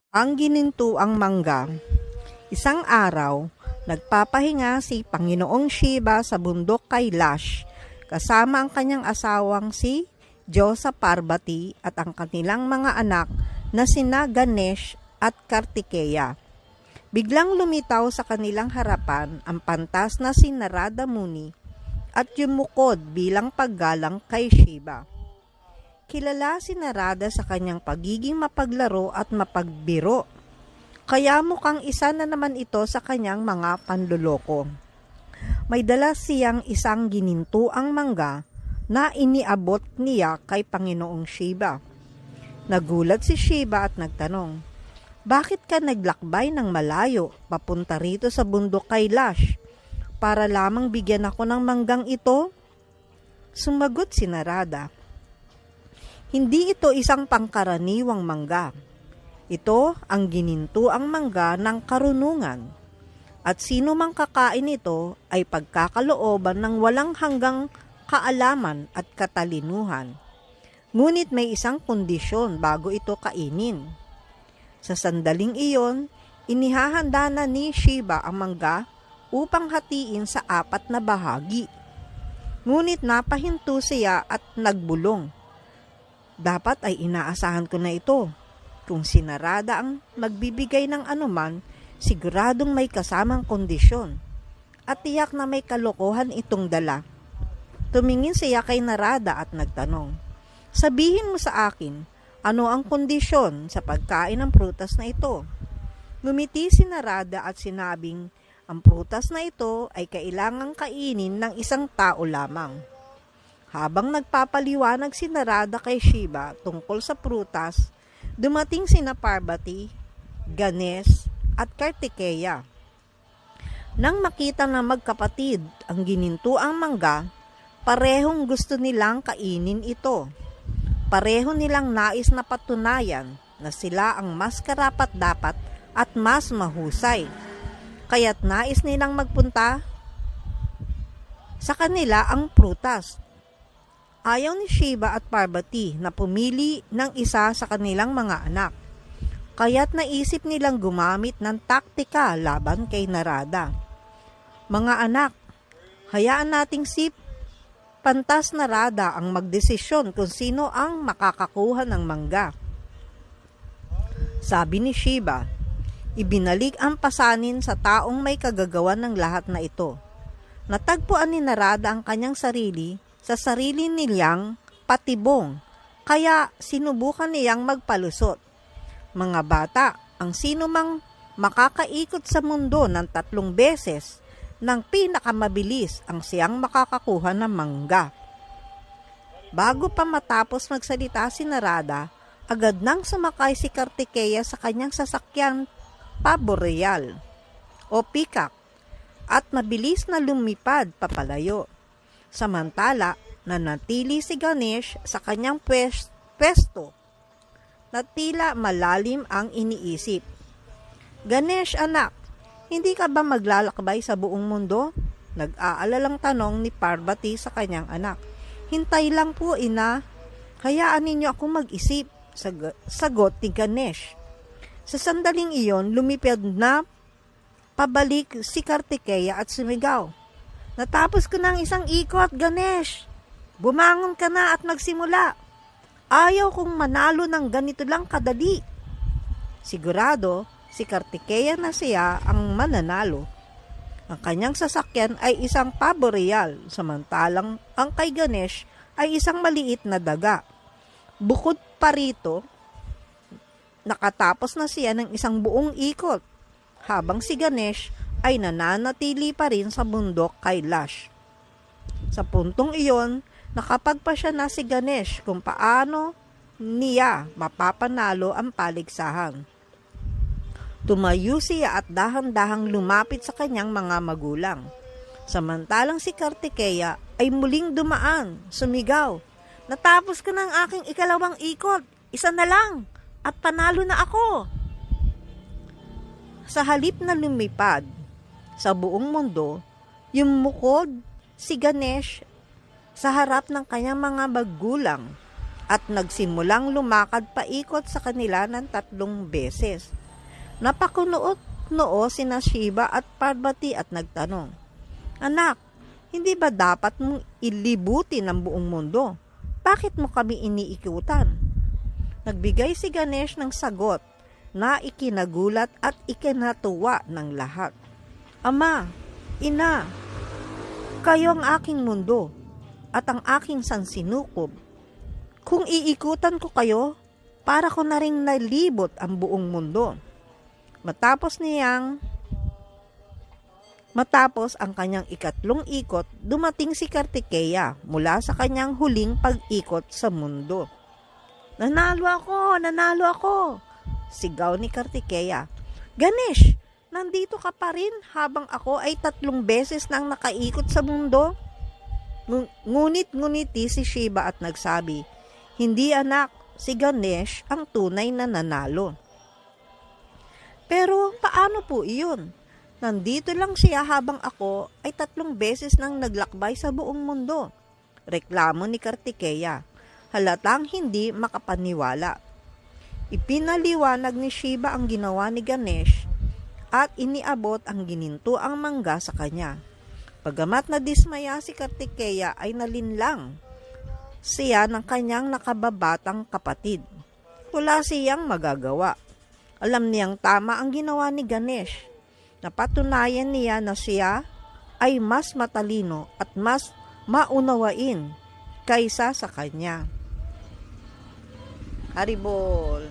Ang ginintuang mangga. Isang araw, nagpapahinga si Panginoong Shiva sa bundok Kailash kasama ang kanyang asawang si Diyosa Parvati at ang kanilang mga anak na sina Ganesh at Kartikeya. Biglang lumitaw sa kanilang harapan ang pantas na si Narada Muni at yumukod bilang paggalang kay Shiva. Kilala si Narada sa kanyang pagiging mapaglaro at mapagbiro, kaya mukhang isa na naman ito sa kanyang mga panluloko. May dala siyang isang ginintuang mangga na iniabot niya kay Panginoong Shiva. Nagulat si Shiva at nagtanong, "Bakit ka naglakbay ng malayo papunta rito sa bundok Kailash para lamang bigyan ako ng manggang ito?" Sumagot si Narada, "Hindi ito isang pangkaraniwang mangga. Ito ang ginintuang mangga ng karunungan. At sino mang kakain ito ay pagkakalooban ng walang hanggang kaalaman at katalinuhan. Ngunit may isang kondisyon bago ito kainin." Sa sandaling iyon, inihahanda na ni Shiva ang mangga upang hatiin sa 4 na bahagi. Ngunit napahinto siya at nagbulong. Dapat ay inaasahan ko na ito. Kung si Narada ang magbibigay ng anuman, siguradong may kasamang kondisyon. At tiyak na may kalokohan itong dala. Tumingin siya kay Narada at nagtanong, "Sabihin mo sa akin, ano ang kondisyon sa pagkain ng prutas na ito?" Ngumiti si Narada at sinabing, ang prutas na ito ay kailangang kainin ng isang tao lamang. Habang nagpapaliwanag si Narada kay Shiva tungkol sa prutas, dumating sina Parvati, Ganesh at Kartikeya. Nang makita na magkapatid ang ginintuang mangga, parehong gusto nilang kainin ito. Pareho nilang nais na patunayan na sila ang mas karapat-dapat at mas mahusay. Kaya't nais nilang magpunta sa kanila ang prutas. Ayaw ni Shiva at Parvati na pumili ng isa sa kanilang mga anak. Kaya't naisip nilang gumamit ng taktika laban kay Narada. "Mga anak, hayaan nating si Pantas Narada ang magdesisyon kung sino ang makakakuha ng mangga." Sabi ni Shiva, ibinalik ang pasanin sa taong may kagagawan ng lahat na ito. Natagpuan ni Narada ang kanyang sarili sa sarili niyang patibong, kaya sinubukan niyang magpalusot. "Mga bata, ang sino mang makakaikot sa mundo ng 3 beses ng pinakamabilis ang siyang makakakuha ng mangga." Bago pa matapos magsalita si Narada, agad nang sumakay si Kartikeya sa kanyang sasakyang paboreal o peacock at mabilis na lumipad papalayo. Samantala, nanatili si Ganesh sa kanyang pwesto na tila malalim ang iniisip. "Ganesh anak, hindi ka ba maglalakbay sa buong mundo?" Nag-aalalang tanong ni Parvati sa kanyang anak. "Hintay lang po, ina. Hayaan ninyo akong mag-isip," sagot ni Ganesh. Sa sandaling iyon, lumipad na pabalik si Kartikeya at sumigaw, "Natapos ko ng isang ikot, Ganesh. Bumangon ka na at magsimula. Ayaw kong manalo ng ganito lang kadali." Sigurado, si Kartikeya na siya ang mananalo. Ang kanyang sasakyan ay isang paboreal, samantalang ang kay Ganesh ay isang maliit na daga. Bukod pa rito, nakatapos na siya ng isang buong ikot, habang si Ganesh ay nananatili pa rin sa bundok Kailash. Sa puntong iyon, nakapagpasya na si Ganesh kung paano niya mapapanalo ang paligsahan. Tumayo siya at dahan-dahang lumapit sa kanyang mga magulang. Samantalang si Kartikeya ay muling dumaan, sumigaw, "Natapos ko ng aking 2nd ikot, isa na lang, at panalo na ako." Sa halip na lumipad sa buong mundo, yumukod si Ganesh sa harap ng kanyang mga magulang at nagsimulang lumakad paikot sa kanila ng 3 beses. Napakunuot-noo sina Shiva at Parvati at nagtanong, "Anak, hindi ba dapat mong ilibutin ang buong mundo? Bakit mo kami iniikutan?" Nagbigay si Ganesh ng sagot na ikinagulat at ikinatuwa ng lahat. "Ama, Ina, kayo ang aking mundo at ang aking sansinukob. Kung iikutan ko kayo, para ko na ring nalibot ang buong mundo." Matapos ang kanyang ikatlong ikot, dumating si Kartikeya mula sa kanyang huling pag-ikot sa mundo. Nanalo ako! Sigaw ni Kartikeya. "Ganesh, nandito ka pa rin habang ako ay 3 beses nang nakaikot sa mundo?" Ngunit-nguniti si Shiva at nagsabi, "Hindi anak, si Ganesh ang tunay na nanalo." "Pero paano po iyon? Nandito lang siya habang ako ay 3 beses nang naglakbay sa buong mundo," reklamo ni Kartikeya. Halatang hindi makapaniwala. Ipinaliwanag ni Shiva ang ginawa ni Ganesh at iniabot ang ginintuang mangga sa kanya. Bagamat nadismaya si Kartikeya ay nalinlang siya ng kanyang nakababatang kapatid. Wala siyang magagawa. Alam niyang tama ang ginawa ni Ganesh. Napatunayan niya na siya ay mas matalino at mas maunawain kaysa sa kanya. Haribol!